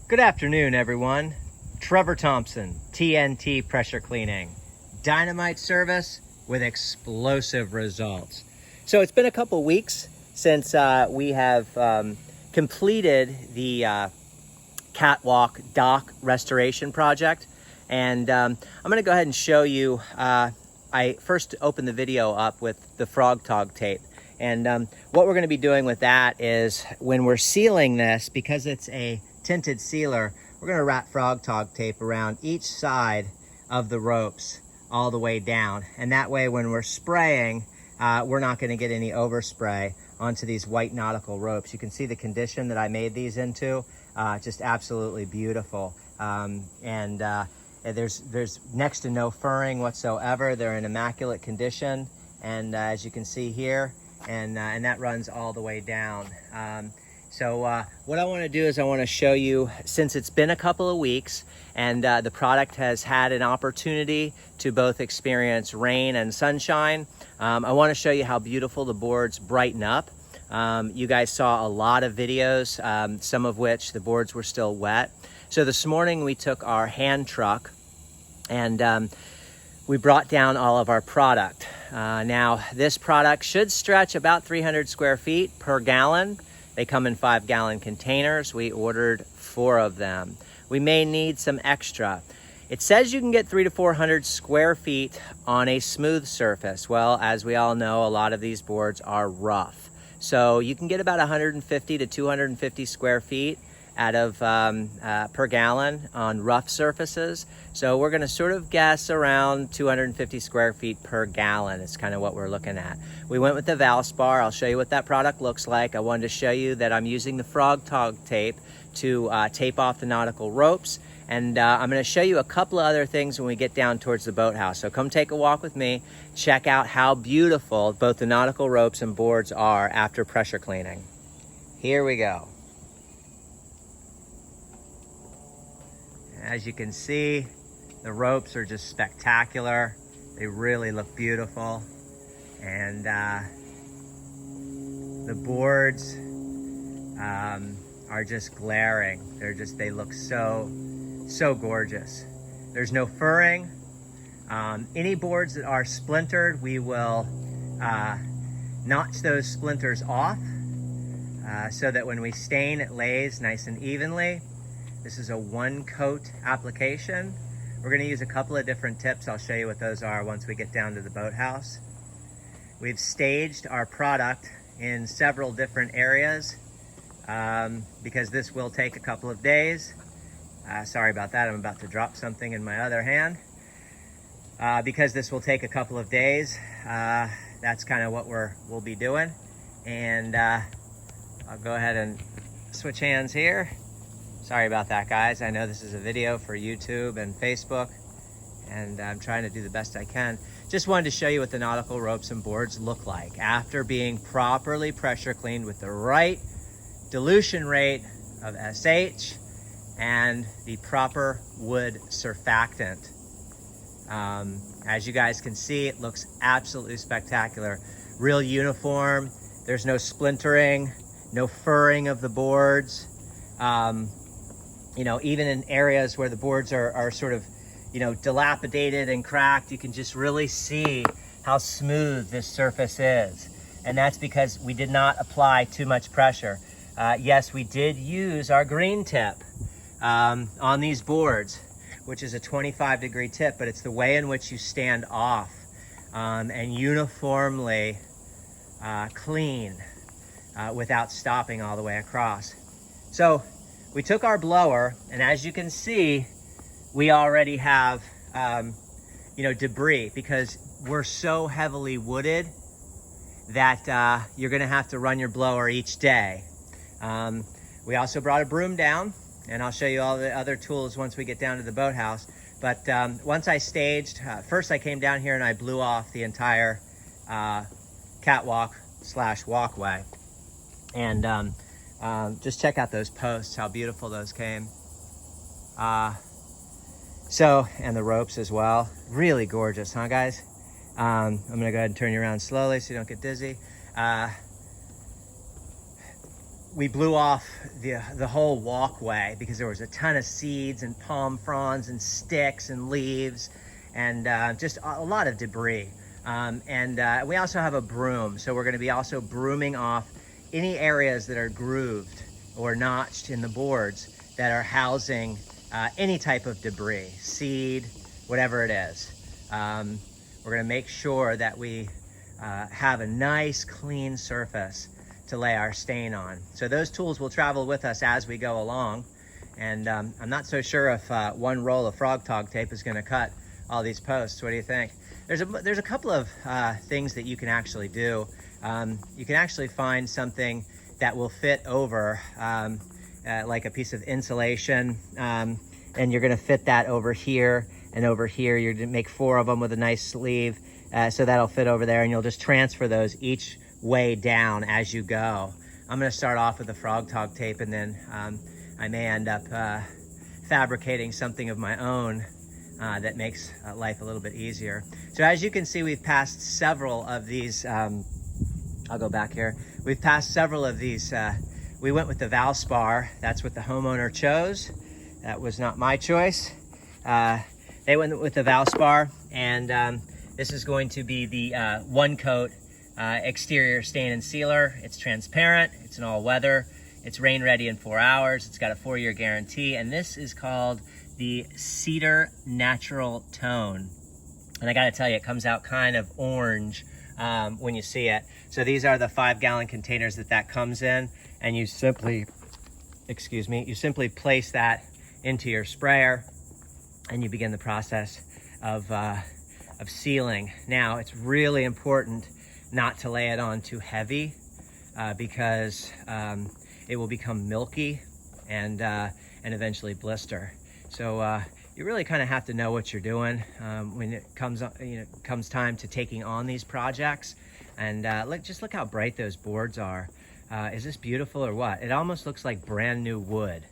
Good afternoon, everyone. Trevor Thompson, TNT Pressure Cleaning. Dynamite service with explosive results. So it's been a couple weeks since we have completed the catwalk dock restoration project. And I'm gonna go ahead and show you, I first opened the video up with the Frog Tog tape. And what we're gonna be doing with that is when we're sealing this, because it's a tinted sealer, we're going to wrap Frog Tog tape around each side of the ropes all the way down, and that way when we're spraying we're not going to get any overspray onto these white nautical ropes. You can see the condition that I made these into, just absolutely beautiful. There's next to no furring whatsoever. They're in immaculate condition, and as you can see here, and that runs all the way down. So what I want to do is I want to show you, since it's been a couple of weeks and the product has had an opportunity to both experience rain and sunshine, I want to show you how beautiful the boards brighten up. You guys saw a lot of videos, some of which the boards were still wet. So this morning we took our hand truck and we brought down all of our product. Now this product should stretch about 300 square feet per gallon. They come in 5-gallon containers. We ordered 4 of them. We may need some extra. It says you can get 300 to 400 square feet on a smooth surface. Well, as we all know, a lot of these boards are rough. So you can get about 150 to 250 square feet out of per gallon on rough surfaces. So we're gonna sort of guess around 250 square feet per gallon is kind of what we're looking at. We went with the Valspar. I'll show you what that product looks like. I wanted to show you that I'm using the Frog Tog tape to tape off the nautical ropes. And I'm gonna show you a couple of other things when we get down towards the boathouse. So come take a walk with me, check out how beautiful both the nautical ropes and boards are after pressure cleaning. Here we go. As you can see, the ropes are just spectacular. They really look beautiful. And the boards are just glaring. They look so gorgeous. There's no furring. Any boards that are splintered, we will notch those splinters off so that when we stain, it lays nice and evenly. This is a 1-coat application. We're gonna use a couple of different tips. I'll show you what those are once we get down to the boathouse. We've staged our product in several different areas because this will take a couple of days. Sorry about that, I'm about to drop something in my other hand. Because this will take a couple of days, that's kind of what we'll be doing. And I'll go ahead and switch hands here. Sorry about that, guys. I know this is a video for YouTube and Facebook, and I'm trying to do the best I can. Just wanted to show you what the nautical ropes and boards look like after being properly pressure cleaned with the right dilution rate of SH and the proper wood surfactant. As you guys can see, it looks absolutely spectacular. Real uniform. There's no splintering, no furring of the boards. You know, even in areas where the boards are sort of, you know, dilapidated and cracked, you can just really see how smooth this surface is. And that's because we did not apply too much pressure. Yes, we did use our green tip on these boards, which is a 25-degree tip, but it's the way in which you stand off and uniformly clean without stopping all the way across. So we took our blower, and as you can see, we already have, you know, debris because we're so heavily wooded that you're gonna have to run your blower each day. We also brought a broom down, and I'll show you all the other tools once we get down to the boathouse. But once I staged, first I came down here and I blew off the entire catwalk / walkway. And just check out those posts, how beautiful those came. And the ropes as well. Really gorgeous, huh, guys? I'm gonna go ahead and turn you around slowly so you don't get dizzy. we blew off the whole walkway because there was a ton of seeds and palm fronds and sticks and leaves and just a lot of debris. We also have a broom, so we're going to be also brooming off any areas that are grooved or notched in the boards that are housing any type of debris, seed, whatever it is. We're going to make sure that we have a nice clean surface to lay our stain on. So those tools will travel with us as we go along. And I'm not so sure if one roll of Frogg Togg tape is going to cut all these posts. What do you think? There's a couple of things that you can actually do. You can actually find something that will fit over like a piece of insulation, and you're going to fit that over here and over here. You're going to make 4 of them with a nice sleeve, so that'll fit over there, and you'll just transfer those each way down as you go. I'm going to start off with the Frogg Togg tape, and then I may end up fabricating something of my own that makes life a little bit easier. So as you can see, we've passed several of these. I'll go back here. We've passed several of these. We went with the Valspar. That's what the homeowner chose. That was not my choice. They went with the Valspar, and this is going to be the one coat exterior stain and sealer. It's transparent, it's an all-weather, it's rain ready in 4 hours, it's got a 4-year guarantee, and this is called the Cedar Natural Tone. And I gotta tell you, it comes out kind of orange when you see it. So these are the 5-gallon containers that comes in, and you simply, you simply place that into your sprayer, and you begin the process of sealing. Now, it's really important not to lay it on too heavy because it will become milky and eventually blister. So you really kind of have to know what you're doing when it comes time to taking on these projects. And just look how bright those boards are. Is this beautiful or what? It almost looks like brand new wood.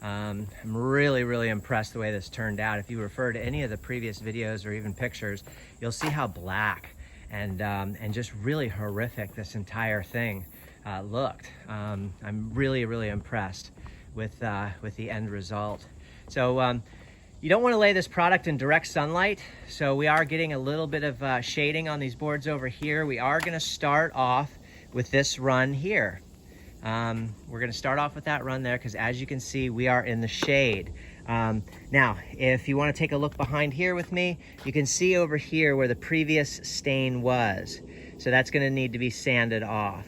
I'm really impressed the way this turned out. If you refer to any of the previous videos or even pictures, you'll see how black and just really horrific this entire thing looked. I'm really impressed with the end result. So you don't want to lay this product in direct sunlight, so we are getting a little bit of shading on these boards over here. We are going to start off with this run here. We're going to start off with that run there because, as you can see, we are in the shade. Now, if you want to take a look behind here with me, you can see over here where the previous stain was. So that's going to need to be sanded off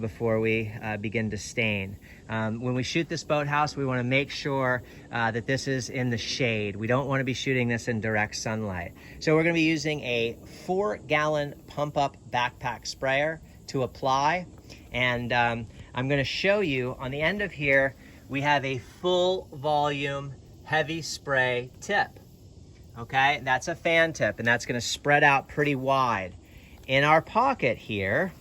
before we begin to stain. When we shoot this boathouse, we want to make sure that this is in the shade. We don't want to be shooting this in direct sunlight. So we're going to be using a 4-gallon pump-up backpack sprayer to apply. And I'm going to show you on the end of here, we have a full volume heavy spray tip. Okay, that's a fan tip, and that's going to spread out pretty wide. In our pocket here,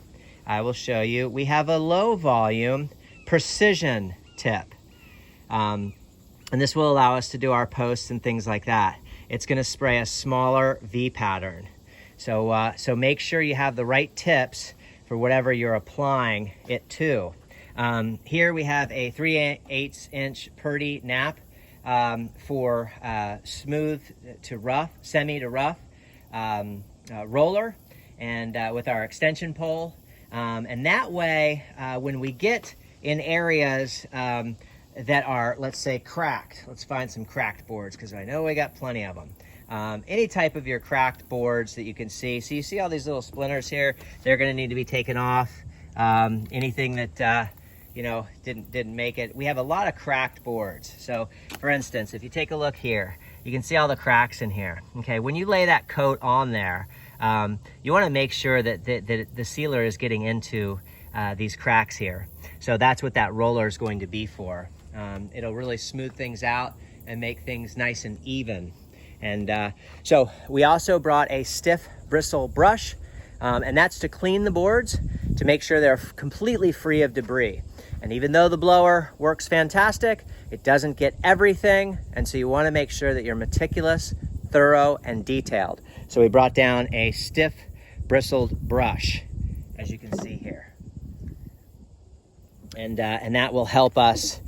I will show you, we have a low volume precision tip. And this will allow us to do our posts and things like that. It's going to spray a smaller V pattern. So, so make sure you have the right tips for whatever you're applying it to. Here we have a 3/8 inch Purdy nap for smooth to rough, semi to rough roller, and with our extension pole. And that way, when we get in areas that are, let's say, cracked, let's find some cracked boards because I know we got plenty of them. Any type of your cracked boards that you can see. So you see all these little splinters here, they're going to need to be taken off. Anything that you know, didn't make it. We have a lot of cracked boards. So for instance, if you take a look here, you can see all the cracks in here. Okay, when you lay that coat on there, you want to make sure that the sealer is getting into these cracks here. So that's what that roller is going to be for. It'll really smooth things out and make things nice and even. And so we also brought a stiff bristle brush, and that's to clean the boards, to make sure they're completely free of debris. And even though the blower works fantastic, it doesn't get everything, and so you want to make sure that you're meticulous, thorough, and detailed. So we brought down a stiff bristled brush, as you can see here. and that will help us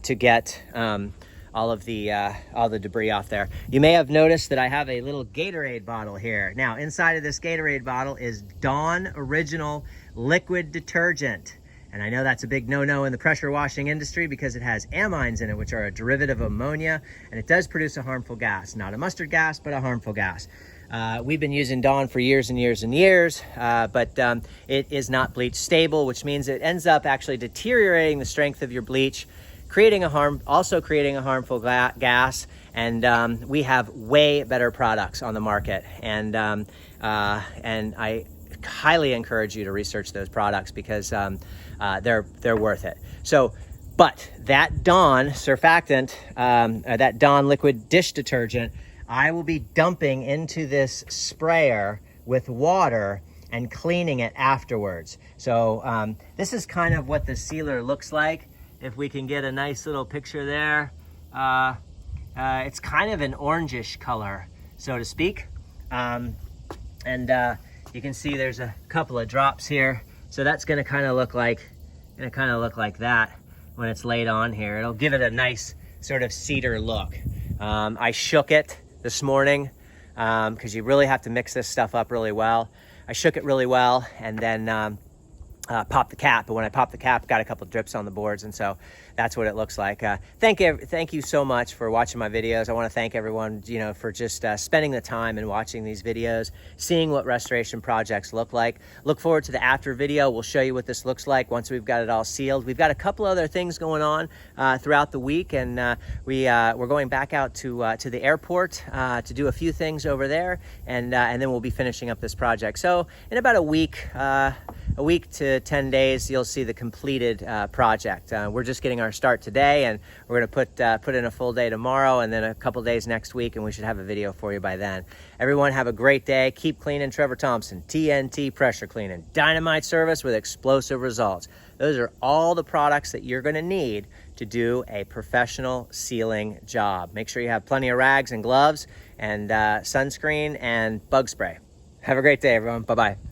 to get all the debris off there. You may have noticed that I have a little Gatorade bottle here. Now, inside of this Gatorade bottle is Dawn Original liquid detergent. And I know that's a big no-no in the pressure washing industry because it has amines in it, which are a derivative of ammonia, and it does produce a harmful gas. Not a mustard gas, but a harmful gas. We've been using Dawn for years and years and years, but it is not bleach stable, which means it ends up actually deteriorating the strength of your bleach, also creating a harmful gas. And we have way better products on the market, and I highly encourage you to research those products because they're worth it. So, but that Dawn surfactant, that Dawn liquid dish detergent, I will be dumping into this sprayer with water and cleaning it afterwards. So this is kind of what the sealer looks like. If we can get a nice little picture there, it's kind of an orangish color, so to speak. You can see there's a couple of drops here. So that's gonna kind of look like that when it's laid on here. It'll give it a nice sort of cedar look. I shook it this morning because you really have to mix this stuff up really well. I shook it really well and then popped the cap, but when I popped the cap, got a couple of drips on the boards, and so that's what it looks like. Thank you so much for watching my videos. I want to thank everyone, for just spending the time and watching these videos, seeing what restoration projects look like. Look forward to the after video. We'll show you what this looks like once we've got it all sealed. We've got a couple other things going on throughout the week, and we're going back out to the airport to do a few things over there, and then we'll be finishing up this project. So in about a week to 10 days, you'll see the completed project. We're just getting our start today, and we're going to put in a full day tomorrow, and then a couple days next week, and we should have a video for you by then. Everyone have a great day. Keep cleaning. Trevor Thompson, TNT Pressure Cleaning, dynamite service with explosive results. Those are all the products that you're going to need to do a professional sealing job. Make sure you have plenty of rags and gloves and sunscreen and bug spray. Have a great day, everyone. Bye-bye.